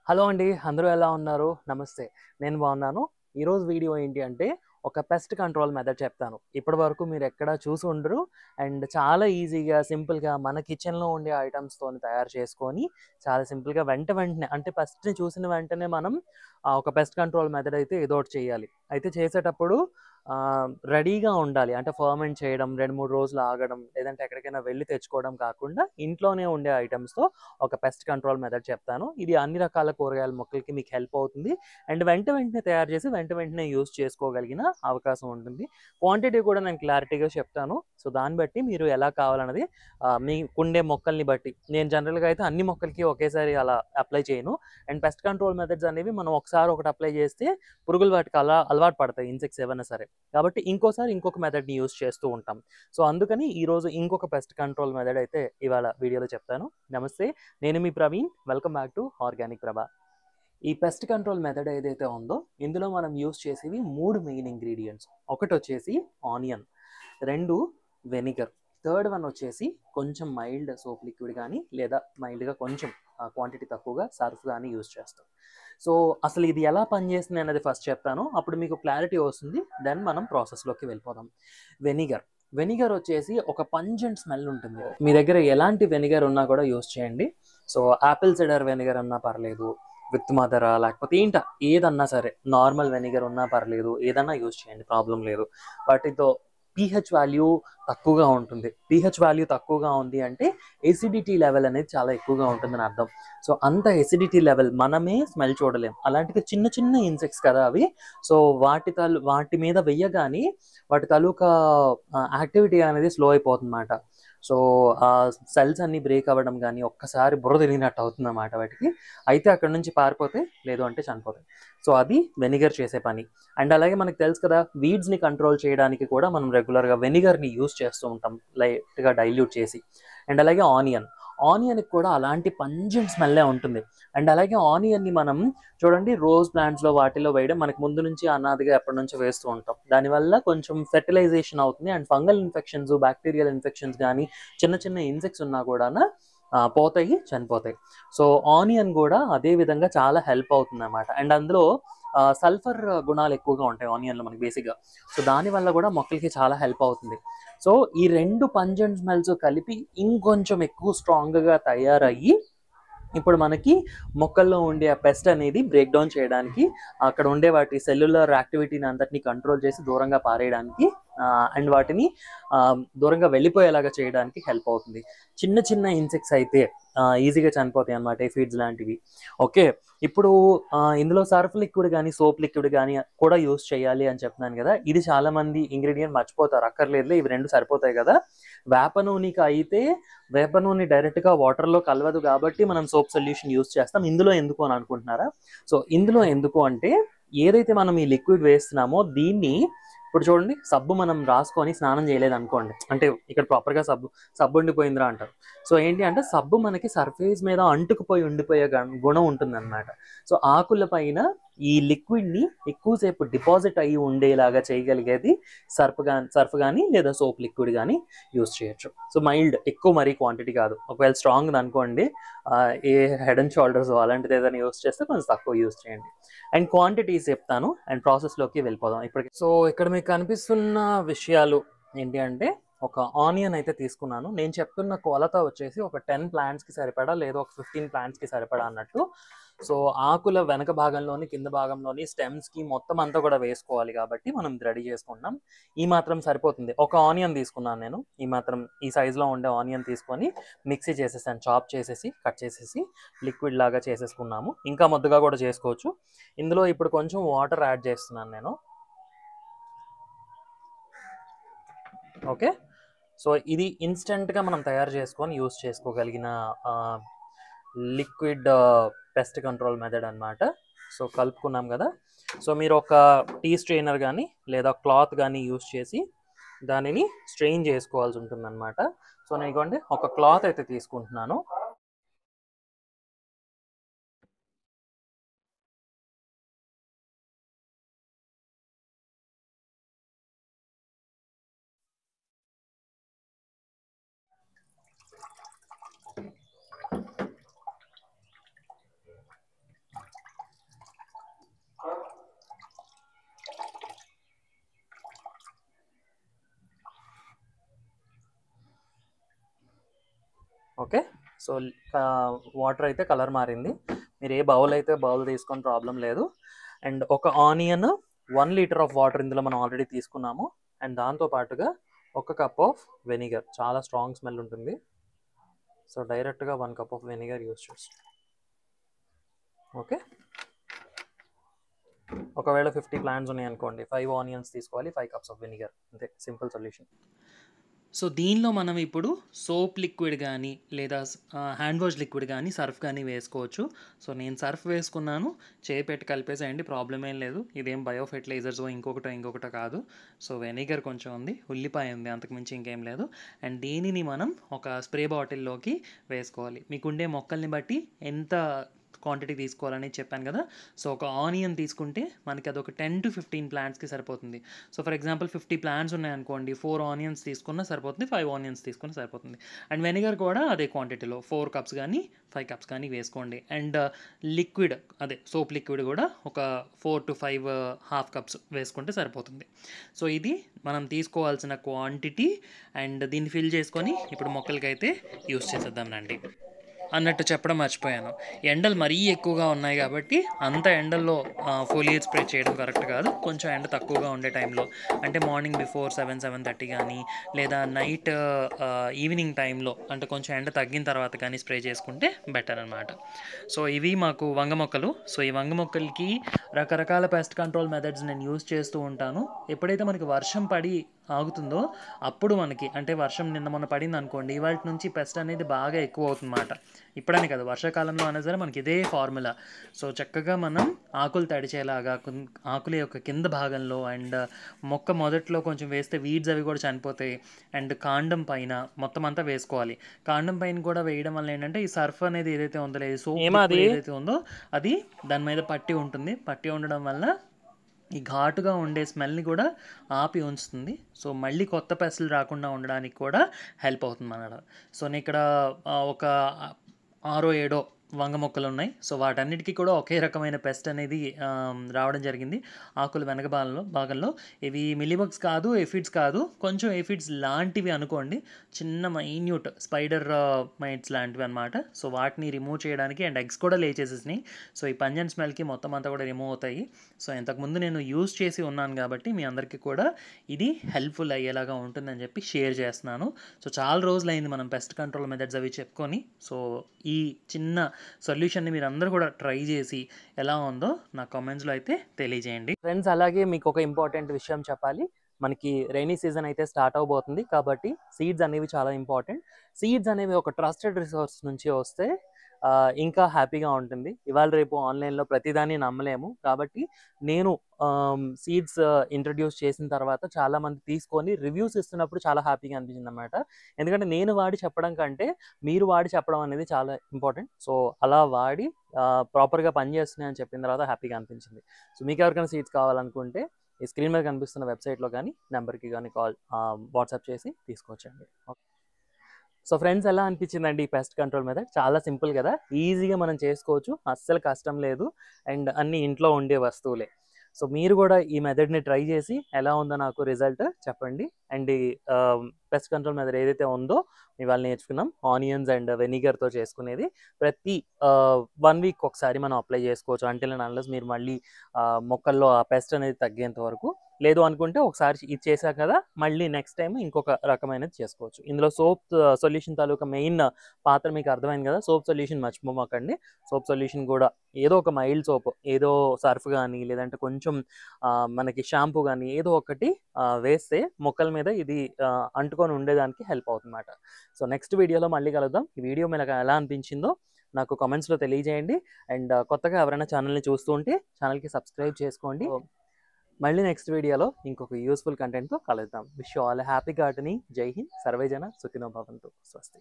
Hello అండి. అందరూ ఎలా ఉన్నారు? నమస్తే. నేను బాగున్నాను. ఈరోజు వీడియో ఏంటి అంటే, ఒక పెస్ట్ కంట్రోల్ మెథడ్ చెప్తాను. ఇప్పటివరకు మీరెక్కడా చూసి ఉండరు. అండ్ చాలా ఈజీగా, సింపుల్‌గా మన కిచెన్‌లో ఉండే ఐటెమ్స్‌తోని తయారు చేసుకొని, చాలా సింపుల్‌గా వెంటనే అంటే పెస్ట్‌ని చూసిన వెంటనే మనం ఒక పెస్ట్ కంట్రోల్ మెథడ్ అయితే ఏదో ఒకటి చేయాలి. అయితే చేసేటప్పుడు రెడీగా ఉండాలి. అంటే ఫర్మెంట్ చేయడం, 2, 3 రోజులు ఆగడం, లేదంటే ఎక్కడికైనా వెళ్లి తెచ్చుకోవడం కాకుండా, ఇంట్లోనే ఉండే ఐటెమ్స్‌తో ఒక పెస్ట్ కంట్రోల్ మెథడ్ చెప్తాను. ఇది అన్ని రకాల కూరగాయల మొక్కలకి మీకు హెల్ప్ అవుతుంది. అండ్ వెంటనే తయారు చేసి వెంటనే యూజ్ చేసుకోగలిగిన అవకాశం ఉంటుంది. క్వాంటిటీ కూడా నేను క్లారిటీగా చెప్తాను. సో, దాన్ని బట్టి మీరు ఎలా కావాలన్నది మీకుండే మొక్కల్ని బట్టి నేను జనరల్‌గా అయితే అన్ని మొక్కలకి ఒకేసారి అలా అప్లై చేయను. అండ్ పెస్ట్ కంట్రోల్ మెథడ్స్ అనేవి మనం ఒకసారి ఒకటి అప్లై చేస్తే పురుగులు వాటికి అలా అలవాటు పడతాయి, ఇన్సెక్ట్స్ ఏవైనా సరే. కాబట్టి ఇంకోసారి ఇంకొక మెథడ్‌ని యూజ్ చేస్తూ ఉంటాం. సో, అందుకని ఈరోజు ఇంకొక పెస్ట్ కంట్రోల్ మెథడ్ అయితే ఇవాళ వీడియోలో చెప్తాను. నమస్తే. నేను మీ Praveen. Welcome back to organic Prabha. ఈ పెస్ట్ కంట్రోల్ మెథడ్ ఏదైతే ఉందో, ఇందులో మనం యూజ్ చేసేవి 3 మెయిన్ ఇంగ్రీడియెంట్స్. ఒకటొచ్చేసి ఆనియన్, 2 వెనిగర్, థర్డ్ వన్ వచ్చేసి కొంచెం మైల్డ్ సోప్ లిక్విడ్ కానీ, లేదా మైల్డ్‌గా కొంచెం క్వాంటిటీ తక్కువగా సర్ఫ్ కానీ యూజ్ చేస్తాం. సో, అసలు ఇది ఎలా పనిచేస్తుంది అనేది ఫస్ట్ చెప్తాను. అప్పుడు మీకు క్లారిటీ వస్తుంది. దెన్ మనం ప్రాసెస్‌లోకి వెళ్ళిపోదాం. వెనిగర్. వెనిగర్ వచ్చేసి ఒక పంజెంట్ స్మెల్ ఉంటుంది. మీ దగ్గర ఎలాంటి వెనిగర్ ఉన్నా కూడా యూజ్ చేయండి. సో, యాపిల్ సిడర్ వెనిగర్ అన్నా పర్లేదు, విత్ మదరా లేకపోతే ఏదన్నా సరే, నార్మల్ వెనిగర్ ఉన్నా పర్లేదు, ఏదన్నా యూజ్ చేయండి, ప్రాబ్లం లేదు. వాటితో పీహెచ్ వాల్యూ తక్కువగా ఉంటుంది. పీహెచ్ వాల్యూ తక్కువగా ఉంది అంటే ఎసిడిటీ లెవెల్ అనేది చాలా ఎక్కువగా ఉంటుందని అర్థం. సో, అంత ఎసిడిటీ లెవెల్ మనమే స్మెల్ చూడలేం. అలాంటిది చిన్న చిన్న ఇన్సెక్ట్స్ కదా అవి. సో, వాటి మీద వెయ్యగానే వాటి తాలూకా యాక్టివిటీ అనేది స్లో అయిపోతుందన్నమాట. సో, ఆ సెల్స్ అన్నీ బ్రేక్ అవ్వడం కానీ, ఒక్కసారి బుర్ర తిరిగినట్టు అవుతుందన్నమాట వాటికి. అయితే అక్కడి నుంచి పారిపోతే, లేదు అంటే చనిపోతాయి. సో, అది వెనిగర్ చేసే పని. అండ్ అలాగే మనకు తెలుసు కదా, వీడ్స్‌ని కంట్రోల్ చేయడానికి కూడా మనం రెగ్యులర్‌గా వెనిగర్‌ని యూజ్ చేస్తూ ఉంటాం, లైట్‌గా డైల్యూట్ చేసి. అండ్ అలాగే ఆనియన్‌కి కూడా అలాంటి పంజెంట్ స్మెల్లే ఉంటుంది. అండ్ అలాగే ఆనియన్‌ని మనం చూడండి, రోజ్ ప్లాంట్స్‌లో వాటిలో వేయడం మనకు ముందు నుంచి అనాదిగా ఎప్పటినుంచో వేస్తూ ఉంటాం. దానివల్ల కొంచెం ఫెర్టిలైజేషన్ అవుతుంది. And fungal infections, bacterial infections కానీ, చిన్న చిన్న ఇన్సెక్ట్స్ ఉన్నా కూడాను పోతాయి, చనిపోతాయి. సో, ఆనియన్ కూడా అదే విధంగా చాలా హెల్ప్ అవుతుందన్నమాట. అండ్ అందులో సల్ఫర్ గుణాలు ఎక్కువగా ఉంటాయి ఆనియన్‌లో మనకి బేసిక్‌గా. సో, దానివల్ల కూడా మొక్కలకి చాలా హెల్ప్ అవుతుంది. సో, ఈ 2 పంజెంట్ స్మెల్స్ కలిపి ఇంకొంచెం ఎక్కువ స్ట్రాంగ్‌గా తయారయ్యి, ఇప్పుడు మనకి మొక్కల్లో ఉండే ఆ పెస్ట్ అనేది బ్రేక్ డౌన్ చేయడానికి, అక్కడ ఉండే వాటి సెల్యులర్ యాక్టివిటీని అంతటిని కంట్రోల్ చేసి దూరంగా పారేయడానికి, అండ్ వాటిని దూరంగా వెళ్ళిపోయేలాగా చేయడానికి హెల్ప్ అవుతుంది. చిన్న చిన్న ఇన్సెక్ట్స్ అయితే ఈజీగా చనిపోతాయి అన్నమాట, ఫీడ్స్ లాంటివి. ఓకే. ఇప్పుడు ఇందులో సర్ఫ్ లిక్విడ్ కానీ, సోప్ లిక్విడ్ కానీ కూడా యూజ్ చేయాలి అని చెప్తున్నాను కదా. ఇది చాలామంది ఇంగ్రీడియంట్ మర్చిపోతారు. అక్కర్లేదులే, ఇవి 2 సరిపోతాయి కదా. వేప నూనెకి అయితే వేప నూనె డైరెక్ట్‌గా వాటర్‌లో కలవదు కాబట్టి మనం సోప్ సొల్యూషన్ యూజ్ చేస్తాం. ఇందులో ఎందుకు అని అనుకుంటున్నారా? సో, ఇందులో ఎందుకు అంటే, ఏదైతే మనం ఈ లిక్విడ్ వేస్తున్నామో దీన్ని ఇప్పుడు చూడండి, సబ్బు మనం రాసుకొని స్నానం చేయలేదనుకోండి, అంటే ఇక్కడ ప్రాపర్‌గా సబ్బు ఉండిపోయిందిరా అంటారు. సో, ఏంటి అంటే సబ్బు మనకి సర్ఫేస్ మీద అంటుకుపోయి ఉండిపోయే గుణం ఉంటుందన్నమాట. సో, ఆకుల పైన ఈ లిక్విడ్‌ని ఎక్కువసేపు డిపాజిట్ అయ్యి ఉండేలాగా చేయగలిగేది సర్ఫ్ గానీ లేదా సోప్ లిక్విడ్ గానీ యూజ్ చేయొచ్చు. సో, మైల్డ్, ఎక్కువ మరీ క్వాంటిటీ కాదు. ఒకవేళ స్ట్రాంగ్‌ది అనుకోండి, ఏ హెడ్ అండ్ షోల్డర్స్ అలాంటిది ఏదైనా యూజ్ చేస్తే కొంచెం తక్కువ యూజ్ చేయండి. అండ్ క్వాంటిటీస్ చెప్తాను, అండ్ ప్రాసెస్‌లోకి వెళ్ళిపోదాం ఇప్పటికి. సో, ఇక్కడ మీకు కనిపిస్తున్న విషయాలు ఏంటి అంటే, ఒక ఆనియన్ అయితే తీసుకున్నాను. నేను చెప్తున్న కొలత వచ్చేసి ఒక 10 ప్లాంట్స్‌కి సరిపడా, లేదా ఒక 15 ప్లాంట్స్‌కి సరిపడా అన్నట్టు. సో, ఆకుల వెనక భాగంలోని, కింద భాగంలోని, స్టెమ్స్‌కి మొత్తం అంతా కూడా వేసుకోవాలి కాబట్టి మనం ఇది రెడీ చేసుకుంటున్నాం. ఈ మాత్రం సరిపోతుంది. ఒక ఆనియన్ తీసుకున్నాను నేను. ఈ మాత్రం ఈ సైజులో ఉండే ఆనియన్ తీసుకొని మిక్సీ చేసేసాను. చాప్ చేసేసి, కట్ చేసేసి లిక్విడ్ లాగా చేసేసుకున్నాము. ఇంకా ముద్దగా కూడా చేసుకోవచ్చు. ఇందులో ఇప్పుడు కొంచెం వాటర్ యాడ్ చేస్తున్నాను నేను. ఓకే. సో, ఇది ఇన్‌స్టంట్‌గా మనం తయారు చేసుకొని యూజ్ చేసుకోగలిగిన లిక్విడ్ పెస్ట్ కంట్రోల్ మెథడ్ అన్నమాట. సో, కలుపుకున్నాం కదా. సో, మీరు ఒక టీ స్ట్రెయినర్ కానీ, లేదా క్లాత్ కానీ యూజ్ చేసి దానిని స్ట్రెయిన్ చేసుకోవాల్సి ఉంటుందన్నమాట. సో, నేను ఇదిగోండి ఒక క్లాత్ అయితే తీసుకుంటున్నాను. ఓకే. సో వాటర్ అయితే కలర్ మారింది. మీరు ఏ బౌల్ అయితే బౌల్ తీసుకొని ప్రాబ్లం లేదు. అండ్ ఒక ఆనియన్, 1 లీటర్ ఆఫ్ వాటర్ ఇందులో మనం ఆల్రెడీ తీసుకున్నాము. అండ్ దాంతో పాటుగా 1 కప్ ఆఫ్ వెనిగర్, చాలా స్ట్రాంగ్ స్మెల్ ఉంటుంది. సో డైరెక్ట్గా 1 కప్ ఆఫ్ వెనిగర్ యూస్ చేస్తాం. ఓకే. ఒకవేళ 50 ప్లాంట్స్ ఉన్నాయనుకోండి, 5 ఆనియన్స్ తీసుకోవాలి, 5 కప్స్ ఆఫ్ వెనిగర్, అంతే, సింపుల్ సొల్యూషన్. సో దీనిలో మనం ఇప్పుడు సోప్ లిక్విడ్ కానీ లేదా హ్యాండ్ వాష్ లిక్విడ్ కానీ సర్ఫ్ కానీ వేసుకోవచ్చు. సో నేను సర్ఫ్ వేసుకున్నాను, చేయి పెట్టి కలిపేసేయండి, ప్రాబ్లం ఏం లేదు. ఇదేం బయో ఫెర్టిలైజర్స్ ఇంకొకటో కాదు. సో వెనిగర్ కొంచెం ఉంది, ఉల్లిపాయ ఉంది, అంతకుమించి ఇంకేం లేదు. అండ్ దీనిని మనం ఒక స్ప్రే బాటిల్లోకి వేసుకోవాలి. మీకుండే మొక్కల్ని బట్టి ఎంత క్వాంటిటీ తీసుకోవాలని చెప్పాను కదా. సో ఒక ఆనియన్ తీసుకుంటే మనకి అదొక 10 to 15 ప్లాంట్స్కి సరిపోతుంది. సో ఫర్ ఎగ్జాంపుల్ 50 ప్లాంట్స్ ఉన్నాయనుకోండి, 4 ఆనియన్స్ తీసుకున్నా సరిపోతుంది, 5 ఆనియన్స్ తీసుకున్నా సరిపోతుంది. అండ్ వెనిగర్ కూడా అదే క్వాంటిటీలో 4 కప్స్ కానీ 5 కప్స్ కానీ వేసుకోండి. అండ్ లిక్విడ్, అదే సోప్ లిక్విడ్ కూడా ఒక 4 to 5 హాఫ్ కప్స్ వేసుకుంటే సరిపోతుంది. సో ఇది మనం తీసుకోవాల్సిన క్వాంటిటీ. అండ్ దీన్ని ఫిల్ చేసుకొని ఇప్పుడు మొక్కలకైతే యూస్ చేసేద్దాం రండి. అన్నట్టు చెప్పడం మర్చిపోయాను, ఎండలు మరీ ఎక్కువగా ఉన్నాయి కాబట్టి అంత ఎండల్లో ఫోలియేజ్ స్ప్రే చేయడం కరెక్ట్ కాదు. కొంచెం ఎండ తక్కువగా ఉండే టైంలో, అంటే మార్నింగ్ బిఫోర్ 7-7:30 కానీ లేదా నైట్ ఈవినింగ్ టైంలో, అంటే కొంచెం ఎండ తగ్గిన తర్వాత కానీ స్ప్రే చేసుకుంటే బెటర్ అనమాట. సో ఇవి మాకు వంగ మొక్కలు. సో ఈ వంగ మొక్కలకి రకరకాల పెస్ట్ కంట్రోల్ మెథడ్స్ నేను యూస్ చేస్తూ ఉంటాను. ఎప్పుడైతే మనకి వర్షం పడి ఆగుతుందో అప్పుడు మనకి, అంటే వర్షం నిన్న మొన్న పడింది అనుకోండి, ఇవాళ నుంచి పెస్ట్ అనేది బాగా ఎక్కువ అవుతుందన్నమాట. ఇప్పుడనే కదా, వర్షాకాలంలో అయినా సరే మనకి ఇదే ఫార్ములా. సో చక్కగా మనం ఆకులు తడిచేలాగా, ఆకుల యొక్క కింద భాగంలో అండ్ మొక్క మొదట్లో కొంచెం వేస్తే వీడ్స్ అవి కూడా చనిపోతాయి. అండ్ కాండం పైన మొత్తం అంతా వేసుకోవాలి. కాండం పైన కూడా వేయడం వల్ల ఏంటంటే ఈ సర్ఫ్ అనేది ఏదైతే ఉందో, లేదు సోప్ ఏదైతే ఉందో అది దాని మీద పట్టి ఉంటుంది. పట్టి ఉండడం వల్ల ఈ ఘాటుగా ఉండే స్మెల్ని కూడా ఆపి ఉంచుతుంది. సో మళ్ళీ కొత్త పెస్టులు రాకుండా ఉండడానికి కూడా హెల్ప్ అవుతుంది అన్నమాట. సో నేను ఇక్కడ ఒక 6-7 వంగ మొక్కలు ఉన్నాయి. సో వాటన్నిటికీ కూడా ఒకే రకమైన పెస్ట్ అనేది రావడం జరిగింది. ఆకులు వెనక భాగంలో ఇవి మిలీబగ్స్ కాదు, ఎఫిడ్స్ కాదు, కొంచెం ఎఫిడ్స్ లాంటివి అనుకోండి, చిన్న మైన్యూట్ స్పైడర్ మైట్స్ లాంటివి అనమాట. సో వాటిని రిమూవ్ చేయడానికి, అండ్ ఎగ్స్ కూడా లే చేసేసినాయి. సో ఈ పంజన్ స్మెల్కి మొత్తం అంతా కూడా రిమూవ్ అవుతాయి. సో ఇంతకుముందు నేను యూజ్ చేసి ఉన్నాను కాబట్టి మీ అందరికీ కూడా ఇది హెల్ప్ఫుల్ అయ్యేలాగా ఉంటుందని చెప్పి షేర్ చేస్తున్నాను. సో చాలా రోజులైంది మనం పెస్ట్ కంట్రోల్ మెథడ్స్ అవి చెప్పుకొని. సో ఈ చిన్న సొల్యూషన్ని మీరు అందరూ కూడా ట్రై చేసి ఎలా ఉందో నా కామెంట్స్లో అయితే తెలియజేయండి ఫ్రెండ్స్. అలాగే మీకు ఒక ఇంపార్టెంట్ విషయం చెప్పాలి. మనకి రైనీ సీజన్ అయితే స్టార్ట్ అవబోతుంది కాబట్టి సీడ్స్ అనేవి చాలా ఇంపార్టెంట్. సీడ్స్ అనేవి ఒక ట్రస్టెడ్ రిసోర్స్ నుంచి వస్తే ఇంకా హ్యాపీగా ఉంటుంది. ఇవాళ రేపు ఆన్లైన్లో ప్రతిదాన్ని నమ్మలేము కాబట్టి నేను సీడ్స్ ఇంట్రడ్యూస్ చేసిన తర్వాత చాలామంది తీసుకొని రివ్యూస్ ఇస్తున్నప్పుడు చాలా హ్యాపీగా అనిపించింది అనమాట. ఎందుకంటే నేను వాడి చెప్పడం కంటే మీరు వాడి చెప్పడం అనేది చాలా ఇంపార్టెంట్. సో అలా వాడి ప్రాపర్గా పనిచేస్తున్నాయి అని చెప్పిన తర్వాత హ్యాపీగా అనిపించింది. సో మీకు ఎవరికైనా సీడ్స్ కావాలనుకుంటే ఈ స్క్రీన్ మీద కనిపిస్తున్న వెబ్సైట్లో కానీ నెంబర్కి కానీ వాట్సాప్ చేసి తీసుకోవచ్చండి. సో ఫ్రెండ్స్, ఎలా అనిపించిందండి ఈ పెస్ట్ కంట్రోల్ మెథడ్? చాలా సింపుల్ కదా, ఈజీగా మనం చేసుకోవచ్చు, అస్సలు కష్టం లేదు. అండ్ అన్నీ ఇంట్లో ఉండే వస్తువులే. సో మీరు కూడా ఈ మెథడ్ని ట్రై చేసి ఎలా ఉందో నాకు రిజల్ట్ చెప్పండి. అండ్ ఈ పెస్ట్ కంట్రోల్ మెథడ్ ఏదైతే ఉందో ఇవాళ నేర్చుకున్నాం, ఆనియన్స్ అండ్ వెనిగర్తో చేసుకునేది, ప్రతి 1 వీక్ ఒకసారి మనం అప్లై చేసుకోవచ్చు. అంటే అన్లెస్ మీరు మళ్ళీ మొక్కల్లో ఆ పెస్ట్ అనేది తగ్గేంత వరకు. లేదు అనుకుంటే ఒకసారి ఇది చేశాక కదా మళ్ళీ నెక్స్ట్ టైం ఇంకొక రకమైనది చేసుకోవచ్చు. ఇందులో సోప్ సొల్యూషన్ తాలూకా మెయిన్ పాత్ర మీకు అర్థమైంది కదా. సోప్ సొల్యూషన్ మర్చిపోమాకండి. సోప్ సొల్యూషన్ కూడా ఏదో ఒక మైల్డ్ సోప్, ఏదో సర్ఫ్ కానీ లేదంటే కొంచెం మనకి షాంపూ కానీ ఏదో ఒకటి వేస్తే మొక్కల మీద ఇది అంటుకొని ఉండేదానికి హెల్ప్ అవుతుందన్నమాట. సో నెక్స్ట్ వీడియోలో మళ్ళీ కలుద్దాం. ఈ వీడియో మీకు ఎలా అనిపించిందో నాకు కామెంట్స్లో తెలియజేయండి. అండ్ కొత్తగా ఎవరైనా ఛానల్ని చూస్తూ ఉంటే ఛానల్కి సబ్స్క్రైబ్ చేసుకోండి. మళ్ళీ నెక్స్ట్ వీడియోలో ఇంకొక యూస్ఫుల్ కంటెంట్తో కలుద్దాం. Wish you all happy gardening. జై హింద్. సర్వే జన సుఖినో భవంతు. స్వస్తి.